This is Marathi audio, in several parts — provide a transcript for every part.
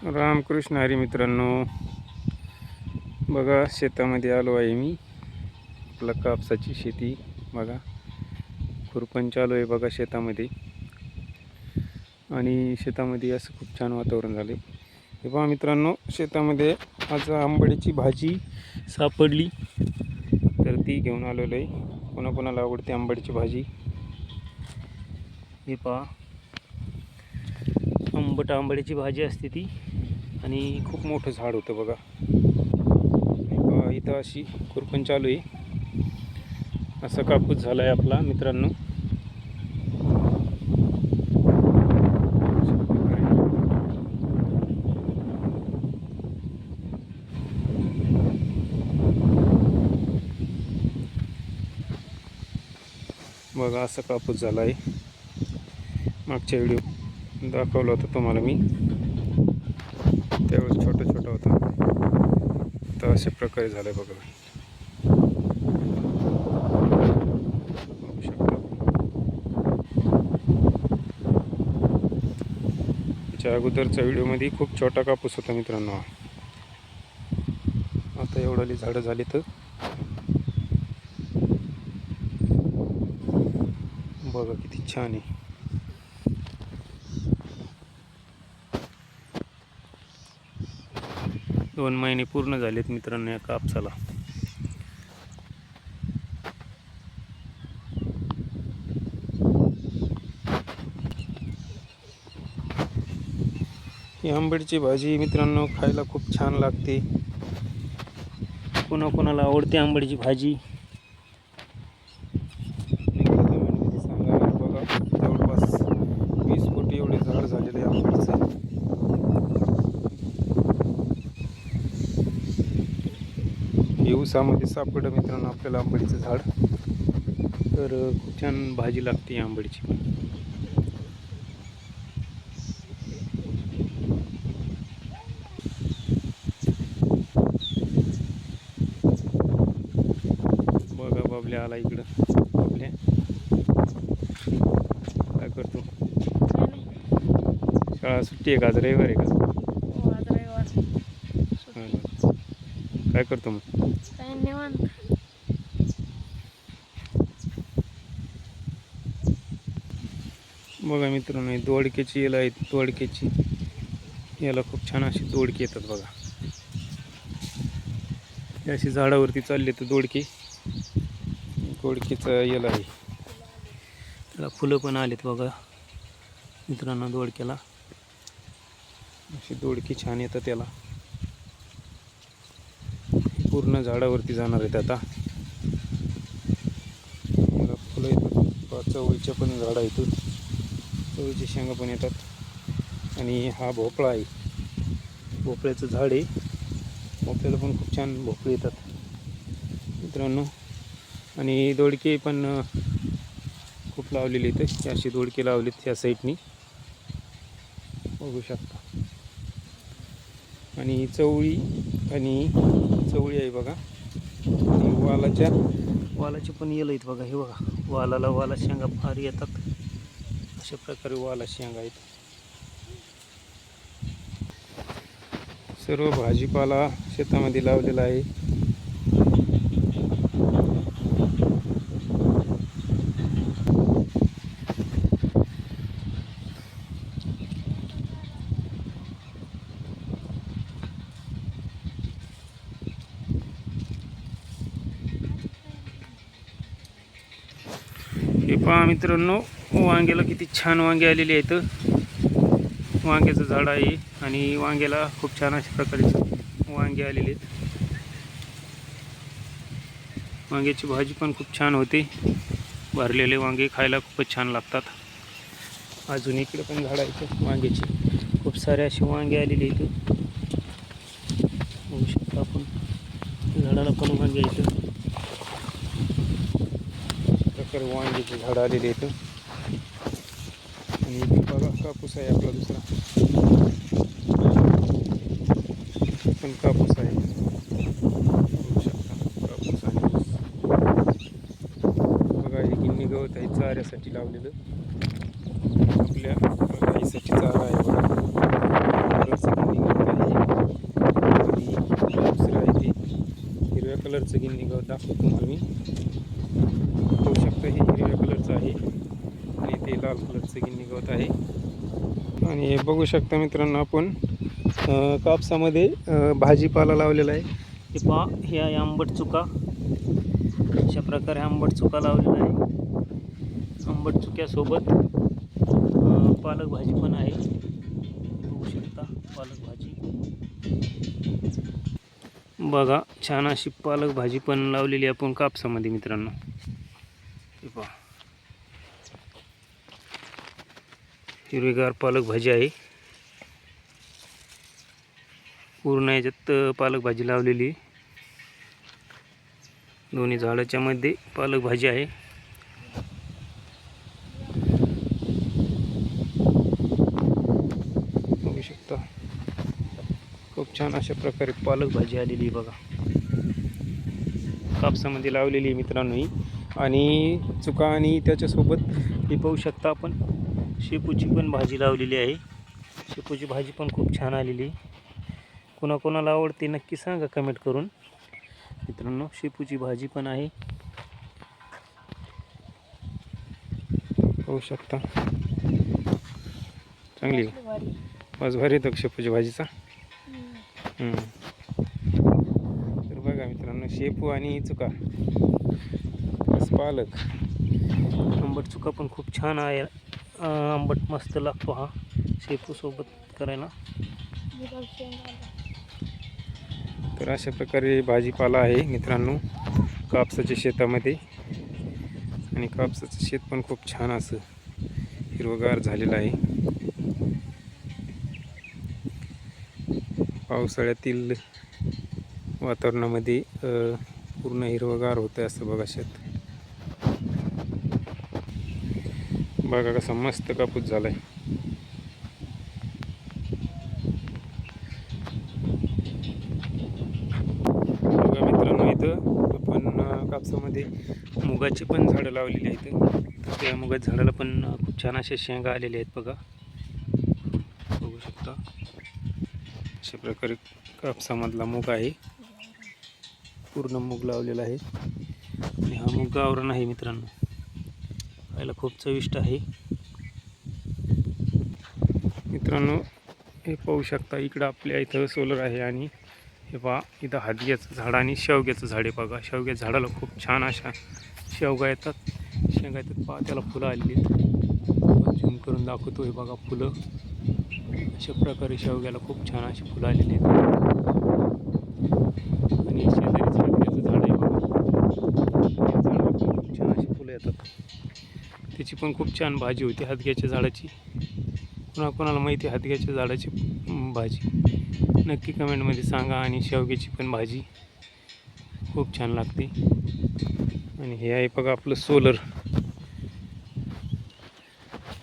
रामकृष्ण हरी मित्रांनो, बघा शेतामध्ये आलो आहे मी. आपला कापसाची शेती बघा, खुरपण चालू आहे बघा शेतामध्ये. आणि शेतामध्ये असं खूप छान वातावरण झाले. हे पहा मित्रांनो, शेतामध्ये आज आंबाडीची भाजी सापडली तर ती घेऊन आलेलो आहे. कोणाकोणाला आवडते आंबाडीची भाजी. हे पहा, आंबट आंबाडीची भाजी असते ती. आणि खूप मोठं झाड होतं बघा. इथं अशी खुरपण चालू आहे. असा कापूस झाला आहे आपला मित्रांनो. बघा असा कापूस झाला आहे. मागच्या व्हिडिओ दाखवला होता तुम्हाला मी, त्यावेळेस छोटा छोटा होता. तर अशा प्रकारे झालं आहे बघा. बघू शकता. त्याच्या अगोदरच्या व्हिडिओमध्ये खूप छोटा कापूस होता मित्रांनो. आता एवढाली झाडं झाली तर बघा किती छान आहे. दोन महिने पूर्ण झालेत मित्रांनो या कापसाला. ही आंबडीची भाजी मित्रांनो खायला खूप छान लागते. कोणाकोणाला आवडते आंबडीची भाजी कमेंटमध्ये सांगा. बघा जवळपास 20 कोटी एवढे झाड झालेले आहे आंबडीचं. ऊसामध्ये सापडलं मित्रांनो आपल्याला आंबडीचं झाड. तर खूप छान भाजी लागते आंबडीची. बघा बाबल्या आला इकडं. बाबल्या काय करतो? शाळा सुट्टी आहे का? आज रविवार आहे का? काय करतो मग? बघा मित्रांनो दोडक्याची याला आहेत. दोडक्याची याला खूप छान अशी दोडके येतात बघा. हे अशी झाडावरती चालले तर दोडकेचं याला आहे. त्याला फुलं पण आलेत बघा मित्रांनो. दोडक्याला अशी दोडकी छान येतात. त्याला पूर्ण झाडावरती जाणार आहेत आता. याला फुलं येतात. चवळीच्या पण झाडं आहेत. चवळीची शेंगा पण येतात. आणि हा भोपळा आहे. भोपळ्याचं झाड आहे. भोपळ्याला पण खूप छान भोपळे येतात मित्रांनो. आणि दोडके पण खूप लावलेले आहेत. अशी दोडके लावलेत त्या साईडनी बघू शकता. आणि चवळी आहे बघा. आणि वालाचे पण येलं आहेत बघा. हे बघा वाला शेंगा फार येतात. अशा प्रकारे वाला शेंगा आहेत. सर्व भाजीपाला शेतामध्ये लावलेला आहे. हे पहा मित्रांनो, वांग्याला किती छान वांगे आलेले आहेत. वांग्याचं झाड आहे आणि वांग्याला खूप छान अशा प्रकारचे वांगे आलेले आहेत. वांग्याची भाजी पण खूप छान होते. भरलेले वांगे खायला खूपच छान लागतात. अजून इकडे पण झाड आहेत वांग्याची. खूप सारे असे वांगे आलेले आहेत. बघू शकता आपण. झाडाला पण वांगे आहेत. वांग्याची झाड आलेली आहेत. आणि इथे बघा कापूस आहे आपला दुसरा पण कापूस आहे. बघू शकता कापूस आहे. बघा हे गिन्नी गवत आहे चाऱ्यासाठी लावलेलं. आपल्या गाईसाठी चारा आहे बघा. कलरचं गिन्नी गवत दाखवतो तुम्हाला मी. पाहू शकता हे हिरव्या कलरचं आहे आणि ते लाल कलरचं गिन्नी गवत आहे. आणि हे बघू शकता मित्रांनो आपण कापसामध्ये भाजीपाला लावलेला आहे. हे पहा, हे आहे आंबट चुका. अशा प्रकारे आंबट चुका लावलेला आहे. आंबट चुक्यासोबत पालक भाजी पण आहे. बघू शकता पालक भाजी. बघा छान अशी पालक भाजी पण लावलेली आपण कापसामध्ये मित्रांनो. हे पहा हिरवीगार पालक भाजी आहे. पूर्ण याच्यात पालक भाजी लावलेली. दोन्ही झाडाच्या मध्ये पालक भाजी आहे. बघू शकता खूप छान अशा प्रकारे पालक भाजी आलेली बघा. कापसामध्ये लावलेली मित्रांनो ही. आणि चुका आणि त्याच्यासोबत ही पाहू शकता आपण शेपूची पण भाजी लावलेली आहे. शेपूची भाजी पण खूप छान आलेली. कोणाकोणाला आवडते नक्की सांगा कमेंट करून मित्रांनो. शेपूची भाजी पण आहे पाहू शकता. चांगली वास भारी येतो शेपूची भाजीचा. तर बघा मित्रांनो शेपू आणि चुका प्लस पालक. आंबट चुका पण खूप छान आहे. आंबट मस्त लागतो हा शेपू सोबत करायला. तर अशा प्रकारे भाजीपाला आहे मित्रांनो कापसाच्या शेतामध्ये. आणि कापसाचं शेत पण खूप छान असं हिरवगार झालेलं आहे. पावसाळ्यातील वातावरणामध्ये पूर्ण हिरवगार होतं असं बघा शेत. बघा कसा मस्त कापूस झालाय. बघा मित्रांनो इथं आपण कापसामध्ये मुगाची पण झाडं लावलेली आहेत. तर त्या मुगाच्या झाडाला पण खूप छान अशा शेंगा आलेल्या आहेत बघा. बघू शकता अशा प्रकारे कापसामधला मूग आहे. पूर्ण मूग लावलेला आहे. आणि हा मूग गावरान आहे मित्रांनो. खायला खूप चविष्ट आहे मित्रांनो. हे पाहू शकता इकडं आपल्या इथं सोलर आहे. आणि हे पहा इथं हदग्याचं झाड आणि शेवग्याचं झाड आहे बघा. शेवग्याच्या झाडाला खूप छान अशा शेवगा येतात, शेंगा येतात. पहा त्याला फुलं आलेली आहेत. झूम करून दाखवतो. हे बघा फुलं. अशा प्रकारे शेवग्याला खूप छान अशी फुलं आलेली आहेत. आणि शेजारीच हदग्याचं झाड आहे बघा. या झाडाला पण खूप छान अशी फुलं येतात. त्याची पण खूप छान भाजी होती हदग्याच्या झाडाची. कोणाला माहिती आहे हदग्याच्या झाडाची भाजी नक्की कमेंटमध्ये सांगा. आणि शेवग्याची पण भाजी खूप छान लागते. आणि हे आहे बघा आपलं सोलर.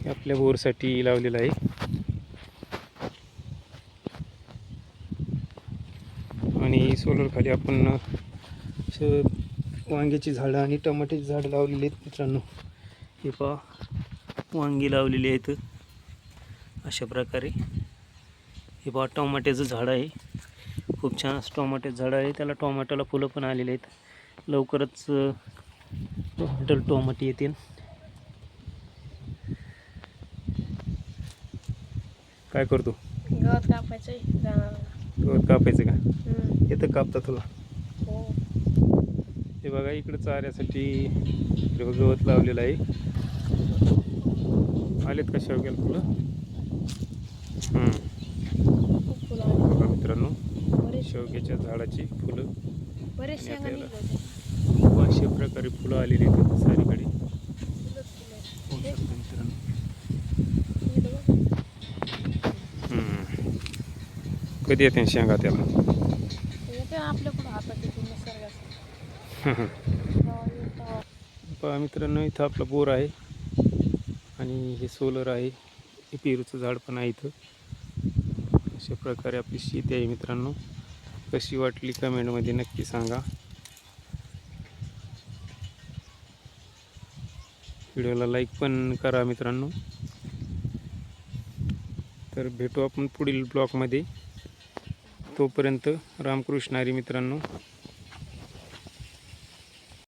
हे आपल्या बोरसाठी लावलेलं आहे. आणि सोलर खाली आपण वांग्याची झाडं आणि टमाट्याची झाडं लावलेली आहेत मित्रांनो. हे पहा वांगी लावलेली आहेत अशा प्रकारे. हे पहा टोमॅटोचं झाड आहे. खूप छान असं टोमॅटोचं झाड आहे. त्याला टोमॅटोला फुलं पण आलेली आहेत. लवकरच टोमॅटो येतील. काय करतो? गवत कापायचंय गवत कापायचं का? येतं कापता तुला? हो. हे बघा इकडं चाऱ्यासाठी गवत लावलेलं आहे. आलेत का शेवग्याला फुलं? बघा मित्रांनो शेवग्याच्या झाडाची फुलं अशा प्रकारे फुलं आलेली आहेत सारीकडे. मित्रांनो कधी येते शेंगा त्याला? आपल्याकडं हातात पहा मित्रांनो इथं आपला बोर आहे. आणि हे सोलर आहे. हे पेरूचं झाड पण आहे इथं. अशा प्रकारे आपली शेती आहे मित्रांनो. कशी वाटली कमेंटमध्ये नक्की सांगा. व्हिडिओला लाईक पण करा मित्रांनो. तर भेटू आपण पुढील ब्लॉगमध्ये. तोपर्यंत रामकृष्ण हरी मित्रांनो.